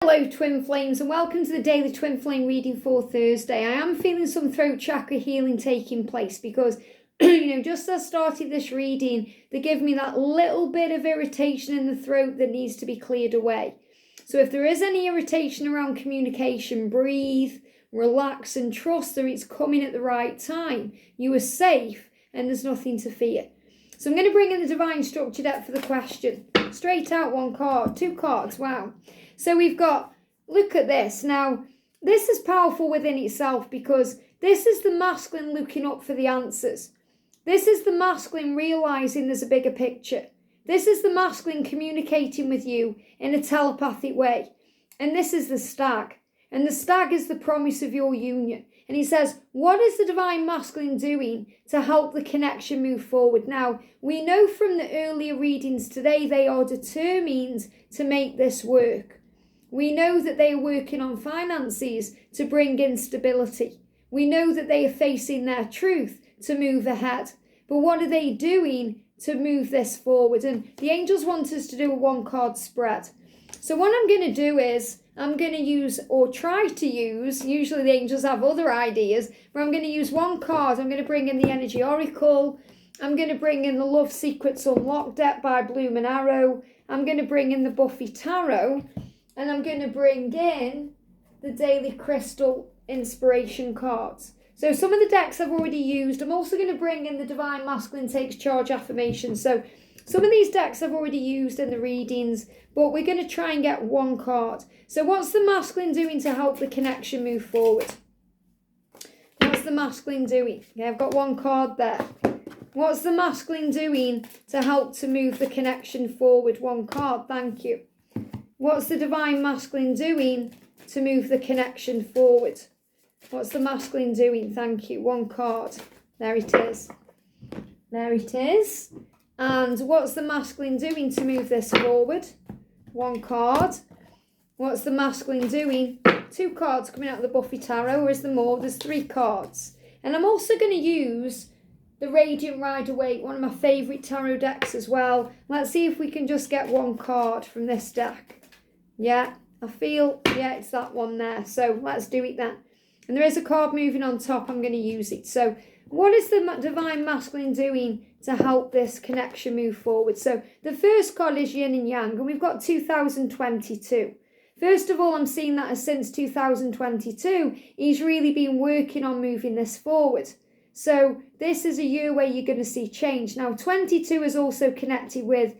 Hello Twin Flames and welcome to the daily Twin Flame reading for Thursday. I am feeling some throat chakra healing taking place because, just as I started this reading, they give me that little bit of irritation in the throat that needs to be cleared away. So if there is any irritation around communication, breathe, relax and trust that it's coming at the right time. You are safe and there's nothing to fear. So I'm going to bring in the Divine Structure deck for the question. Straight out one card, two cards, wow. So we've got, look at this. Now, this is powerful within itself because this is the masculine looking up for the answers. This is the masculine realizing there's a bigger picture. This is the masculine communicating with you in a telepathic way. And this is the stag. And the stag is the promise of your union. And he says, what is the divine masculine doing to help the connection move forward? Now, we know from the earlier readings today, they are determined to make this work. We know that they are working on finances to bring in stability. We know that they are facing their truth to move ahead. But what are they doing to move this forward? And the angels want us to do a one-card spread. So what I'm going to do is, I'm going to use, or try to use, usually the angels have other ideas, but I'm going to use one card. I'm going to bring in the Energy Oracle. I'm going to bring in the Love Secrets Unlocked deck by Bloom and Arrow. I'm going to bring in the Buffy Tarot. And I'm going to bring in the Daily Crystal Inspiration cards. So some of the decks I've already used. I'm also going to bring in the Divine Masculine Takes Charge Affirmations. So some of these decks I've already used in the readings, but we're going to try and get one card. So what's the masculine doing to help the connection move forward? What's the masculine doing? Okay, I've got one card there. What's the masculine doing to help to move the connection forward? One card, thank you. What's the divine masculine doing to move the connection forward? What's the masculine doing? Thank you. One card. There it is. There it is. And what's the masculine doing to move this forward? One card. What's the masculine doing? Two cards coming out of the Buffy Tarot, or is there more? There's three cards. And I'm also going to use the Radiant Rider-Waite, one of my favourite tarot decks as well. Let's see if we can just get one card from this deck. Yeah, I feel, yeah, it's that one there. So let's do it then. And there is a card moving on top. I'm going to use it. So what is the divine masculine doing to help this connection move forward? So the first card is yin and yang, and we've got 2022. First of all, I'm seeing that as since 2022, he's really been working on moving this forward. So this is a year where you're going to see change. Now, 22 is also connected with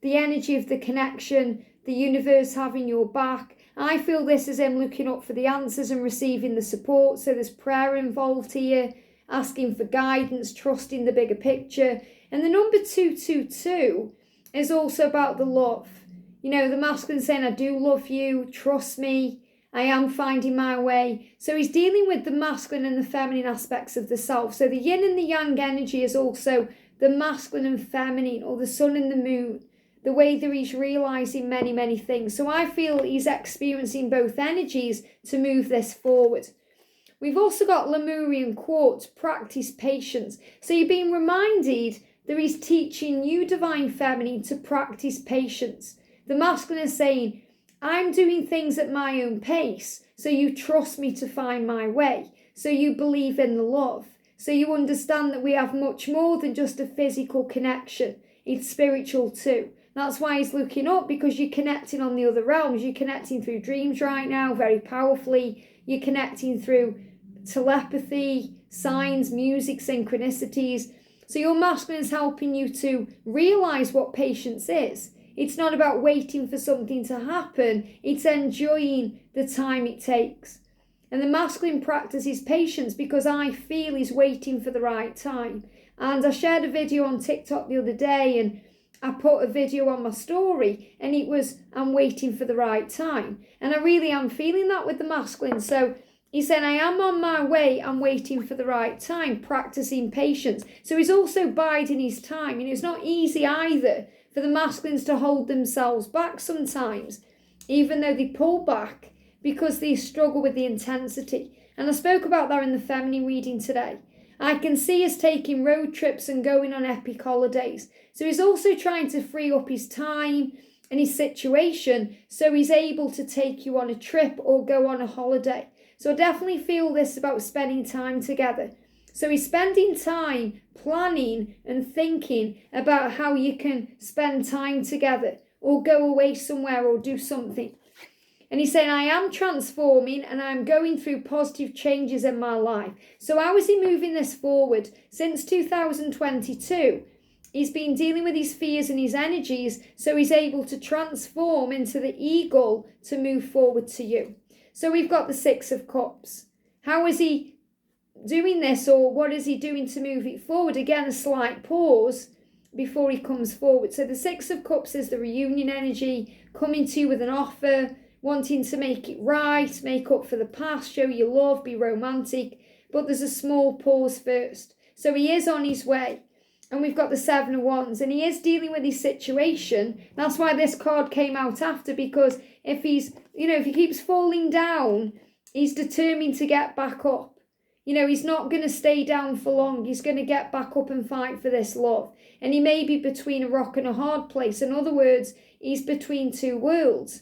the energy of the connection, the universe having your back. I feel this is him looking up for the answers and receiving the support. So there's prayer involved here, asking for guidance, trusting the bigger picture. And the number 222 is also about the love. The masculine saying, I do love you, trust me, I am finding my way. So he's dealing with the masculine and the feminine aspects of the self. So the yin and the yang energy is also the masculine and feminine, or the sun and the moon. The way that he's realising many, many things. So I feel he's experiencing both energies to move this forward. We've also got Lemurian Quartz, practice patience. So you're being reminded that he's teaching you, divine feminine, to practice patience. The masculine is saying, I'm doing things at my own pace, so you trust me to find my way. So you believe in the love. So you understand that we have much more than just a physical connection. It's spiritual too. That's why he's looking up, because you're connecting on the other realms. You're connecting through dreams right now, very powerfully. You're connecting through telepathy, signs, music, synchronicities. So your masculine is helping you to realise what patience is. It's not about waiting for something to happen. It's enjoying the time it takes. And the masculine practices patience because I feel he's waiting for the right time. And I shared a video on TikTok the other day, and I put a video on my story, and it was, I'm waiting for the right time. And I really am feeling that with the masculine. So he said, I am on my way, I'm waiting for the right time, practicing patience. So he's also biding his time. It's not easy either for the masculines to hold themselves back sometimes, even though they pull back because they struggle with the intensity. And I spoke about that in the feminine reading today. I can see us taking road trips and going on epic holidays. So he's also trying to free up his time and his situation, so he's able to take you on a trip or go on a holiday. So I definitely feel this about spending time together. So he's spending time planning and thinking about how you can spend time together or go away somewhere or do something. And he's saying, I am transforming and I'm going through positive changes in my life. So how is he moving this forward? Since 2022, he's been dealing with his fears and his energies, so he's able to transform into the eagle to move forward to you. So we've got the Six of Cups. How is he doing this, or what is he doing to move it forward? Again, a slight pause before he comes forward. So the Six of Cups is the reunion energy, coming to you with an offer, wanting to make it right, make up for the past, show your love, be romantic. But there's a small pause first. So he is on his way. And we've got the Seven of Wands, and he is dealing with his situation. That's why this card came out after, because if he keeps falling down, he's determined to get back up. He's not going to stay down for long. He's going to get back up and fight for this love. And he may be between a rock and a hard place. In other words, he's between two worlds.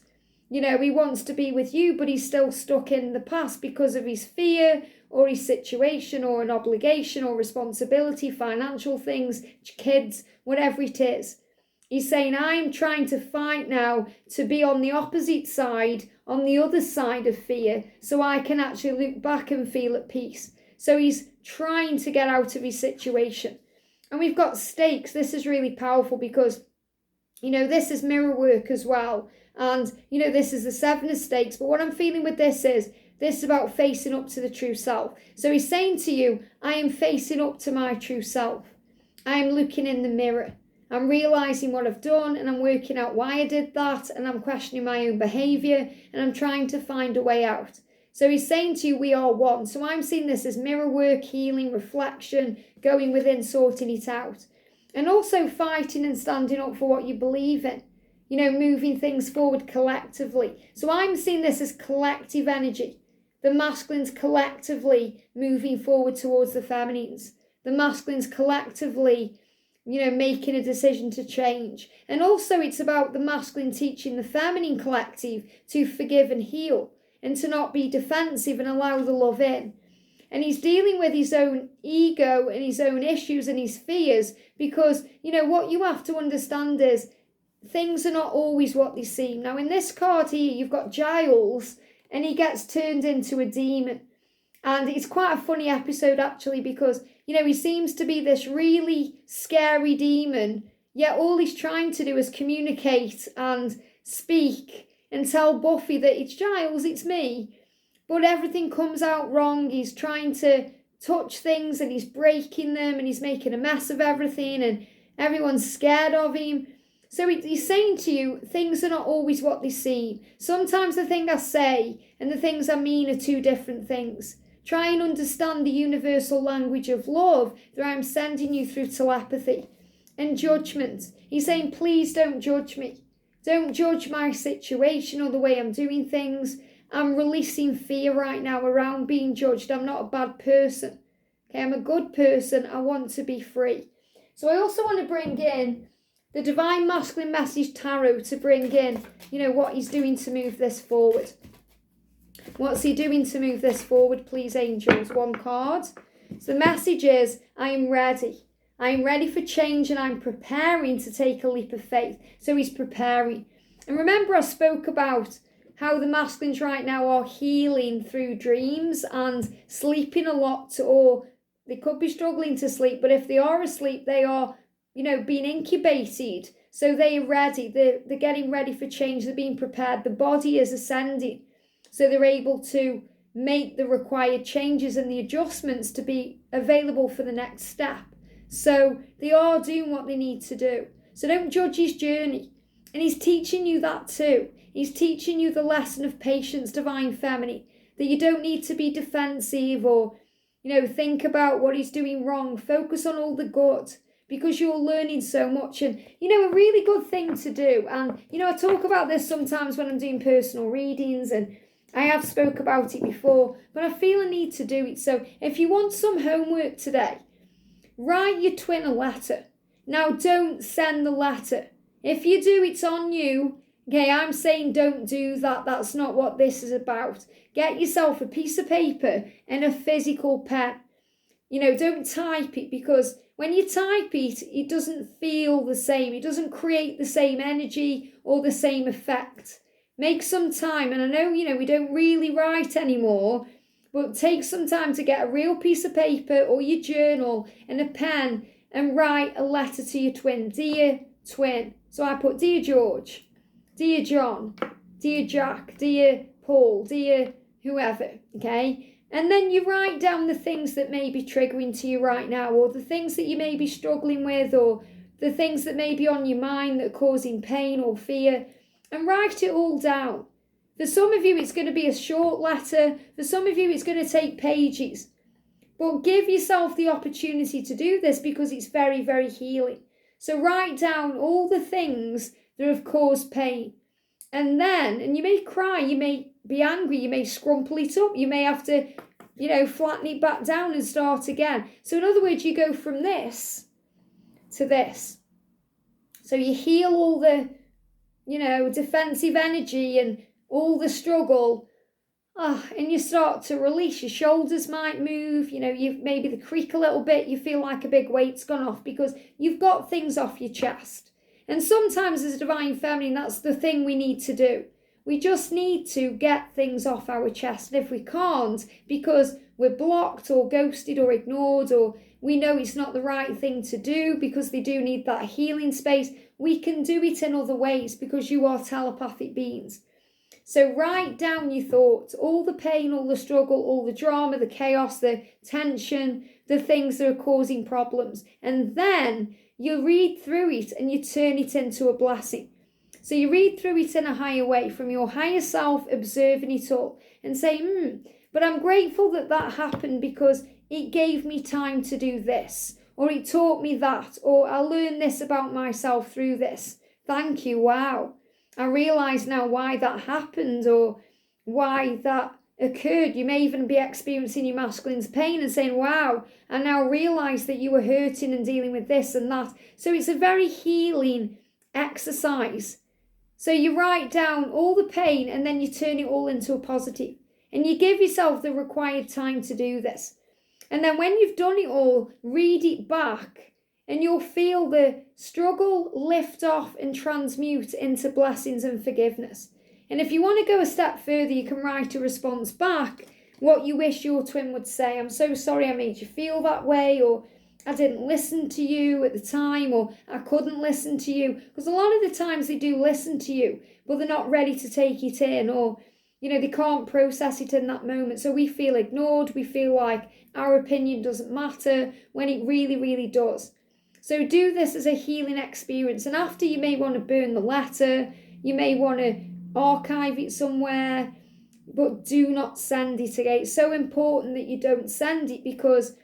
He wants to be with you, but he's still stuck in the past because of his fear or his situation or an obligation or responsibility, financial things, kids, whatever it is. He's saying, I'm trying to fight now to be on the opposite side, on the other side of fear, so I can actually look back and feel at peace. So he's trying to get out of his situation. And we've got stakes. This is really powerful because, this is mirror work as well. And, this is the Seven of Stakes. But what I'm feeling with this is about facing up to the true self. So he's saying to you, I am facing up to my true self. I am looking in the mirror. I'm realising what I've done, and I'm working out why I did that, and I'm questioning my own behaviour, and I'm trying to find a way out. So he's saying to you, we are one. So I'm seeing this as mirror work, healing, reflection, going within, sorting it out. And also fighting and standing up for what you believe in. Moving things forward collectively. So I'm seeing this as collective energy. The masculines collectively moving forward towards the feminines. The masculines collectively, making a decision to change. And also it's about the masculine teaching the feminine collective to forgive and heal and to not be defensive and allow the love in. And he's dealing with his own ego and his own issues and his fears because, what you have to understand is things are not always what they seem. Now, in this card here, you've got Giles, and he gets turned into a demon. And it's quite a funny episode, actually, because, he seems to be this really scary demon, yet all he's trying to do is communicate and speak and tell Buffy that it's Giles, it's me. But everything comes out wrong. He's trying to touch things, and he's breaking them, and he's making a mess of everything, and everyone's scared of him. So he's saying to you, things are not always what they seem. Sometimes the thing I say and the things I mean are two different things. Try and understand the universal language of love that I'm sending you through telepathy. And judgment. He's saying, please don't judge me. Don't judge my situation or the way I'm doing things. I'm releasing fear right now around being judged. I'm not a bad person. Okay, I'm a good person. I want to be free. So I also want to bring in the Divine Masculine Message Tarot to bring in, what he's doing to move this forward. What's he doing to move this forward, please, angels? One card. So the message is, I am ready. I am ready for change, and I'm preparing to take a leap of faith. So he's preparing. And remember, I spoke about how the masculines right now are healing through dreams and sleeping a lot, or they could be struggling to sleep. But if they are asleep, they are being incubated. So they are ready. They're getting ready for change. They're being prepared. The body is ascending. So they're able to make the required changes and the adjustments to be available for the next step. So they are doing what they need to do. So don't judge his journey. And he's teaching you that too. He's teaching you the lesson of patience, divine feminine. That you don't need to be defensive or, think about what he's doing wrong. Focus on all the good. Because you're learning so much. And, a really good thing to do. And, I talk about this sometimes when I'm doing personal readings, and I have spoke about it before, but I feel a need to do it. So if you want some homework today, write your twin a letter. Now, don't send the letter If you do, it's on you. Okay, I'm saying don't do that. That's not what this is about. Get yourself a piece of paper and a physical pen. Don't type it, because when you type it, it doesn't feel the same. It doesn't create the same energy or the same effect. Make some time, and I know, we don't really write anymore, but take some time to get a real piece of paper or your journal and a pen and write a letter to your twin. Dear twin. So I put, Dear George, Dear John, Dear Jack, Dear Paul, Dear whoever, okay? And then you write down the things that may be triggering to you right now, or the things that you may be struggling with, or the things that may be on your mind that are causing pain or fear, and write it all down. For some of you, it's going to be a short letter. For some of you, it's going to take pages. But give yourself the opportunity to do this, because it's very, very healing. So write down all the things that have caused pain. And you may cry, you may be angry, you may scrumple it up, you may have to, flatten it back down and start again. So in other words, you go from this to this. So you heal all the, defensive energy and all the struggle. And you start to release. Your shoulders might move, you maybe they creak a little bit, you feel like a big weight's gone off, because you've got things off your chest. And sometimes as a divine feminine, that's the thing we need to do. We just need to get things off our chest. And if we can't, because we're blocked or ghosted or ignored, or we know it's not the right thing to do because they do need that healing space, we can do it in other ways, because you are telepathic beings. So write down your thoughts, all the pain, all the struggle, all the drama, the chaos, the tension, the things that are causing problems. And then you read through it and you turn it into a blessing. So you read through it in a higher way, from your higher self, observing it all and say, but I'm grateful that happened, because it gave me time to do this, or it taught me that, or I learned this about myself through this. Thank you. Wow. I realise now why that happened, or why that occurred. You may even be experiencing your masculine's pain and saying, wow, I now realise that you were hurting and dealing with this and that. So it's a very healing exercise. So you write down all the pain and then you turn it all into a positive. And you give yourself the required time to do this. And then when you've done it all, read it back, and you'll feel the struggle lift off and transmute into blessings and forgiveness. And if you want to go a step further, you can write a response back, what you wish your twin would say. I'm so sorry I made you feel that way, or I didn't listen to you at the time, or I couldn't listen to you. Because a lot of the times they do listen to you, but they're not ready to take it in, or they can't process it in that moment. So we feel ignored. We feel like our opinion doesn't matter, when it really, really does. So do this as a healing experience. And after, you may want to burn the letter. You may want to archive it somewhere. But do not send it again. It's so important that you don't send it, because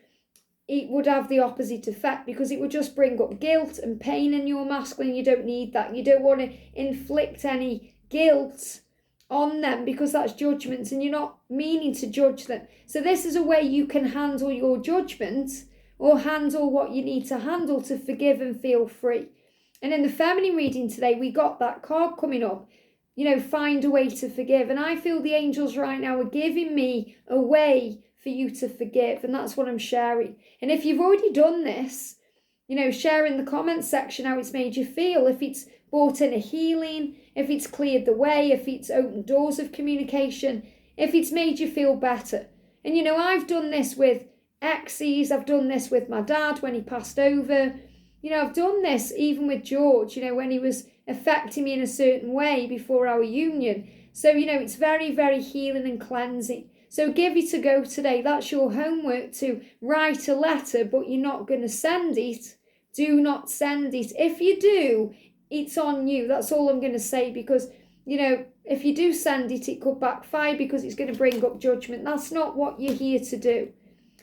it would have the opposite effect, because it would just bring up guilt and pain in your masculine. You don't need that. You don't want to inflict any guilt on them, because that's judgment, and you're not meaning to judge them. So this is a way you can handle your judgment, or handle what you need to handle to forgive and feel free. And in the feminine reading today, we got that card coming up, find a way to forgive. And I feel the angels right now are giving me a way for you to forgive. And that's what I'm sharing. And if you've already done this, share in the comments section how it's made you feel. If it's brought in a healing, if it's cleared the way, if it's opened doors of communication, if it's made you feel better. And I've done this with exes. I've done this with my dad when he passed over. I've done this even with George, when he was affecting me in a certain way before our union. So, it's very, very healing and cleansing. So give it a go today. That's your homework, to write a letter, but you're not going to send it. Do not send it. If you do, it's on you. That's all I'm going to say, because, if you do send it, it could backfire, because it's going to bring up judgment. That's not what you're here to do.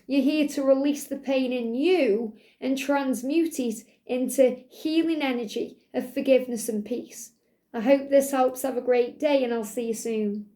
You're here to release the pain in you and transmute it into healing energy of forgiveness and peace. I hope this helps. Have a great day, and I'll see you soon.